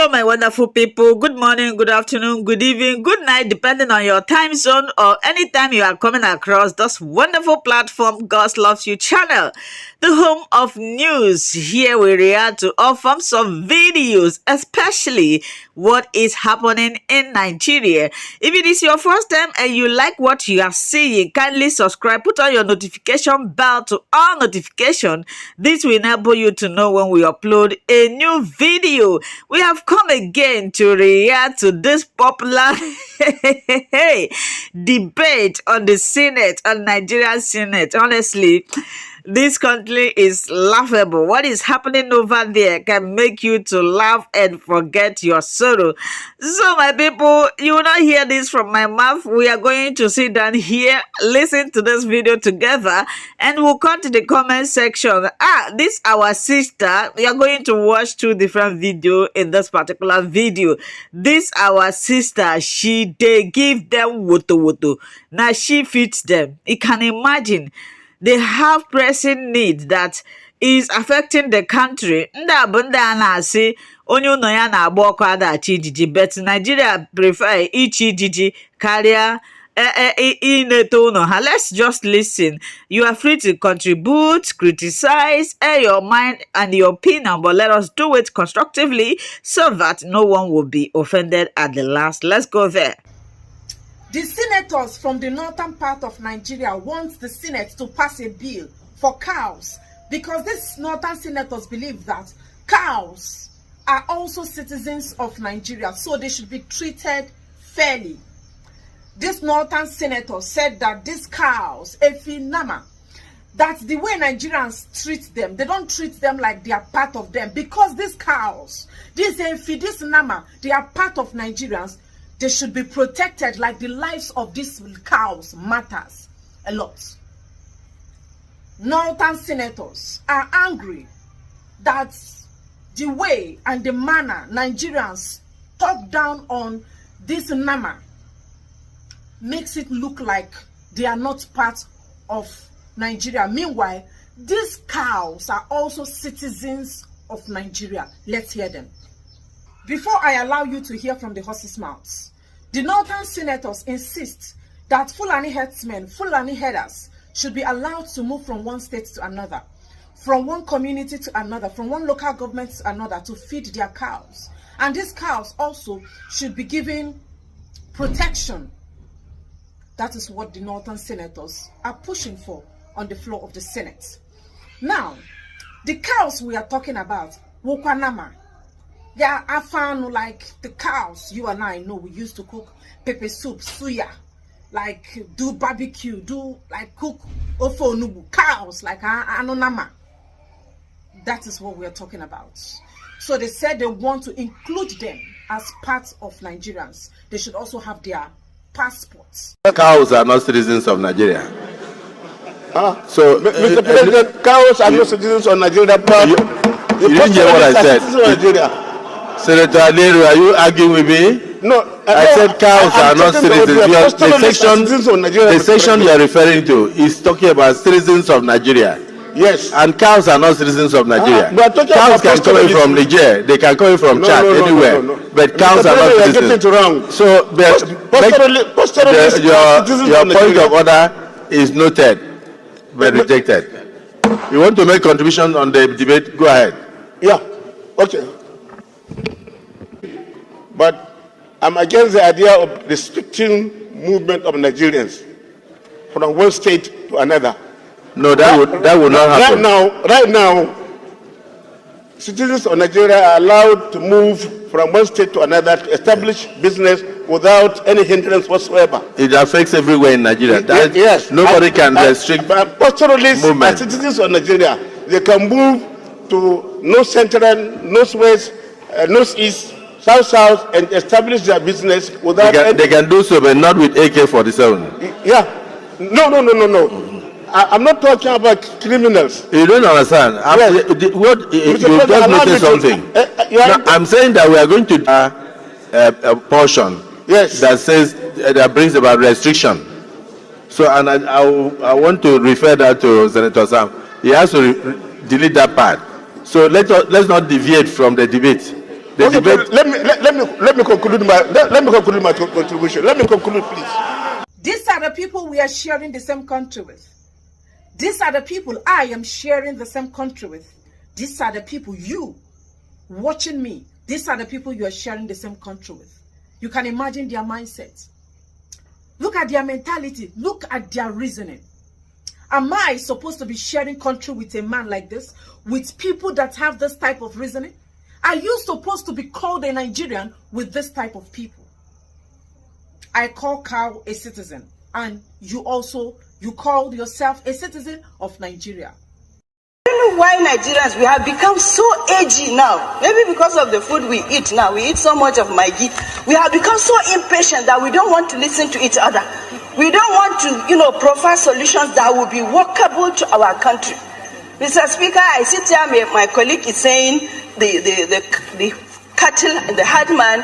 Hello, my wonderful people. Good morning, good afternoon, good evening, good night, depending on your time zone or anytime you are coming across this wonderful platform, God Loves You channel, the home of news. Here we react to all forms of videos, especially what is happening in Nigeria. If it is your first time and you like what you are seeing, kindly subscribe, put on your notification bell to all notification. This will enable you to know when we upload a new video. We have come again to react to this popular debate on the Senate, on Nigerian Senate. Honestly, this country is laughable. What is happening over there can make you to laugh and forget your sorrow. So, my people, you will not hear this from my mouth. We are going to sit down here, listen to this video together, and we'll come to the comment section. This our sister. We are going to watch two different videos in this particular video. This our sister. They give them woto. Now she feeds them. You can imagine. They have pressing needs that is affecting the country. Nda bunda na say onye no ya na agba ọkụ adachi ijiji, but Nigeria prefer ichi ijiji karịa ineto no ha. Let's just listen. You are free to contribute, criticize, air your mind and your opinion, but let us do it constructively so that no one will be offended at the last. Let's go there. The senators from the northern part of Nigeria want the Senate to pass a bill for cows because these northern senators believe that cows are also citizens of Nigeria, so they should be treated fairly. This northern senator said that these cows, Efinama, that the way Nigerians treat them, they don't treat them like they are part of them, because these cows, this Nama, they are part of Nigerians. They should be protected like the lives of these cows matters a lot. Northern senators are angry that the way and the manner Nigerians talk down on this Nama makes it look like they are not part of Nigeria. Meanwhile, these cows are also citizens of Nigeria. Let's hear them. Before I allow you to hear from the horse's mouths, the northern senators insist that Fulani herdsmen, Fulani herders, should be allowed to move from one state to another, from one community to another, from one local government to another to feed their cows. And these cows also should be given protection. That is what the northern senators are pushing for on the floor of the Senate. Now, the cows we are talking about, Wokwanama, they are afan like the cows you and I know we used to cook pepper soup, suya, like do barbecue, do like cook ofo nubu, cows like anonama. That is what we are talking about. So they said they want to include them as part of Nigerians. They should also have their passports. Cows are not citizens of Nigeria. So, Mr. President, cows are not citizens of Nigeria. But you didn't hear what I said. Senator Aderu, are you arguing with me? No, I said cows are not citizens. The section you are referring to is talking about citizens of Nigeria. Yes. And cows are not citizens of Nigeria. Cows can come in from Niger. They can come in from Chad, anywhere. But cows are not citizens. Wrong. So, your point of order is noted, but rejected. You want to make contribution on the debate? Go ahead. Yeah. Okay. But I'm against the idea of restricting movement of Nigerians from one state to another. No, that would not happen. Right now, citizens of Nigeria are allowed to move from one state to another to establish business without any hindrance whatsoever. It affects everywhere in Nigeria. Yes. Nobody can restrict pastoralists movement. As citizens of Nigeria, they can move to north central, northwest, northeast, south, and establish their business without they can do so, but not with AK-47. Yeah. No. I'm not talking about criminals. You don't understand. Yes. You just noticed something. I'm saying that we are going to a portion that says that brings about restriction. So, and I want to refer that to Senator Sam. He has to delete that part. So let's not deviate from the debate. The Okay, debate. let me conclude my contribution. Let me conclude, please. These are the people we are sharing the same country with. These are the people I am sharing the same country with. These are the people you watching me. These are the people you are sharing the same country with. You can imagine their mindset. Look at their mentality. Look at their reasoning. Am I supposed to be sharing country with a man like this? With people that have this type of reasoning? Are you supposed to be called a Nigerian with this type of people? I call Cow a citizen, and you called yourself a citizen of Nigeria. I don't know why Nigerians, we have become so edgy now. Maybe because of the food we eat now. We eat so much of Maggi. We have become so impatient that we don't want to listen to each other. We don't want to, provide solutions that will be workable to our country. Mr. Speaker, I sit here, my colleague is saying the cattle and the herdman,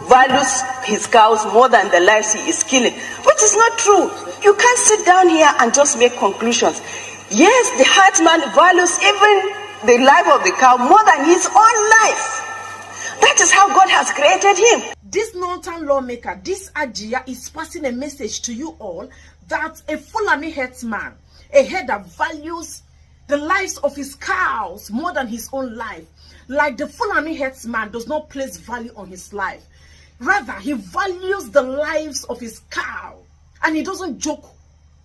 values his cows more than the lives he is killing, which is not true. You can't sit down here and just make conclusions. Yes, the herdsman values even the life of the cow more than his own life. That is how God has created him. This northern lawmaker, this Ajia, is passing a message to you all that a Fulani herdsman, a head that values the lives of his cows more than his own life. Like the Fulani herdsman does not place value on his life. Rather, he values the lives of his cow. And he doesn't joke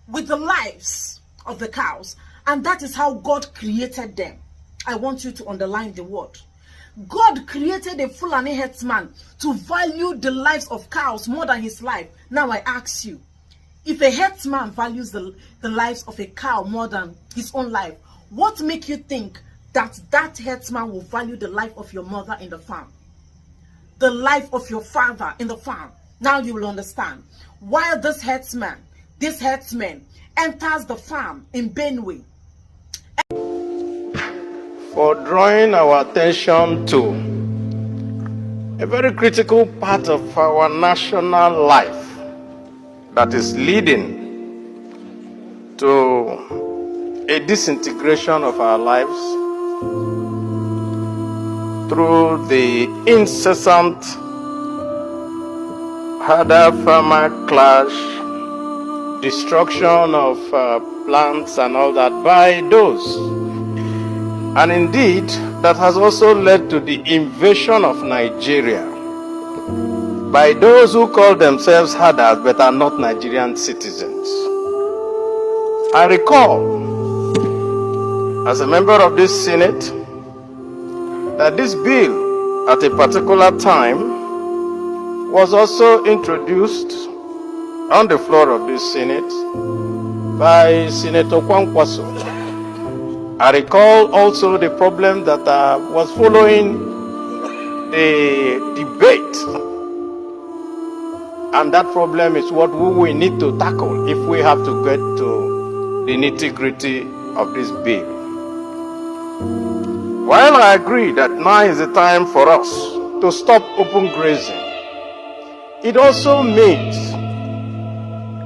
with the lives of the cows. And that is how God created them. I want you to underline the word. God created a Fulani herdsman to value the lives of cows more than his life. Now I ask you, if a herdsman values the lives of a cow more than his own life, what makes you think that herdsman will value the life of your mother in the farm? The life of your father in the farm? Now you will understand why this herdsman enters the farm in Benue. For drawing our attention to a very critical part of our national life that is leading to a disintegration of our lives through the incessant herder-farmer clash, destruction of plants and all that by those. And indeed, that has also led to the invasion of Nigeria by those who call themselves herders but are not Nigerian citizens. I recall, as a member of this Senate, that this bill at a particular time was also introduced on the floor of this Senate by Senator Confus. I recall also the problem that was following the debate, and that problem is what we will need to tackle if we have to get to the nitty-gritty of this bill. While I agree that now is the time for us to stop open grazing, it also means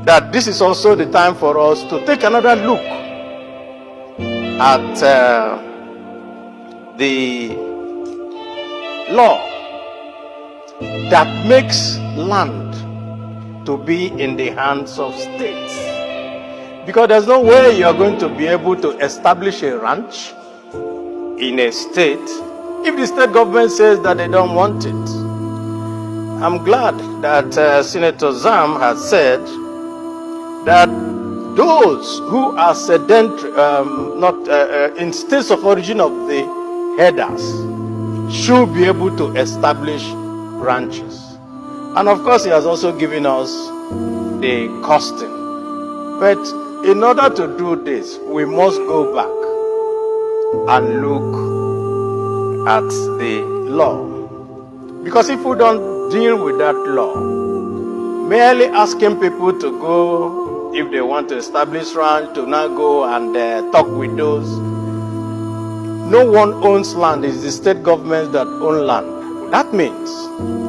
that this is also the time for us to take another look at the law that makes land to be in the hands of states. Because there's no way you're going to be able to establish a ranch in a state if the state government says that they don't want it. I'm glad that Senator Zam has said that those who are sedentary, in states of origin of the herders, should be able to establish ranches. And of course, he has also given us the costing. But in order to do this, we must go back and look at the law. Because if we don't deal with that law, merely asking people to go, if they want to establish ranch, to now go and talk with those. No one owns land. It's the state governments that own land. That means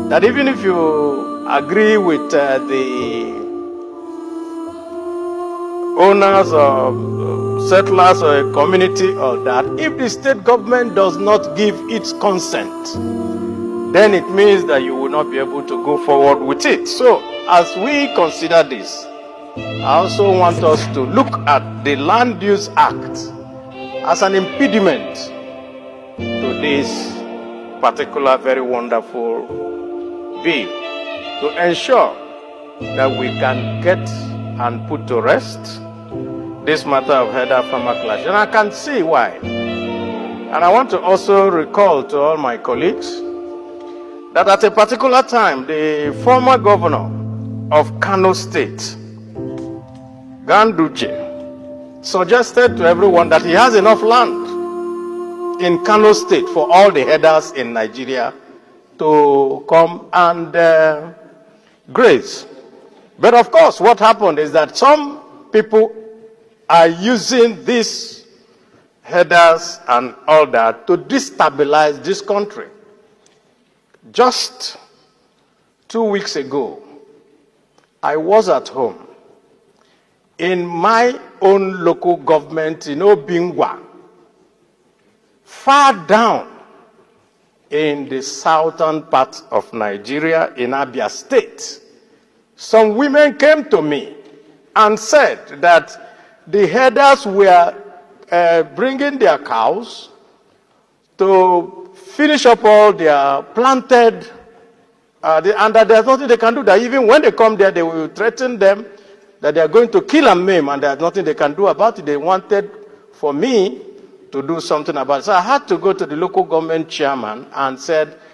that even if you agree with the owners or settlers or a community or that, if the state government does not give its consent, then it means that you will not be able to go forward with it. So, as we consider this, I also want us to look at the Land Use Act as an impediment to this particular very wonderful bill, to ensure that we can get and put to rest this matter of header-farmer clash. And I can see why. And I want to also recall to all my colleagues that at a particular time, the former governor of Kano State, Ganduje, suggested to everyone that he has enough land in Kano State for all the headers in Nigeria to come and graze. But of course, what happened is that some people are using these headers and all that to destabilize this country. Just 2 weeks ago, I was at home in my own local government in Obingwa, far down in the southern part of Nigeria in Abia State. Some women came to me and said that the herders were bringing their cows to finish up all their planted, and that there's nothing they can do. That even when they come there, they will threaten them that they are going to kill and maim, and there's nothing they can do about it. They wanted for me to do something about it. So I had to go to the local government chairman and said,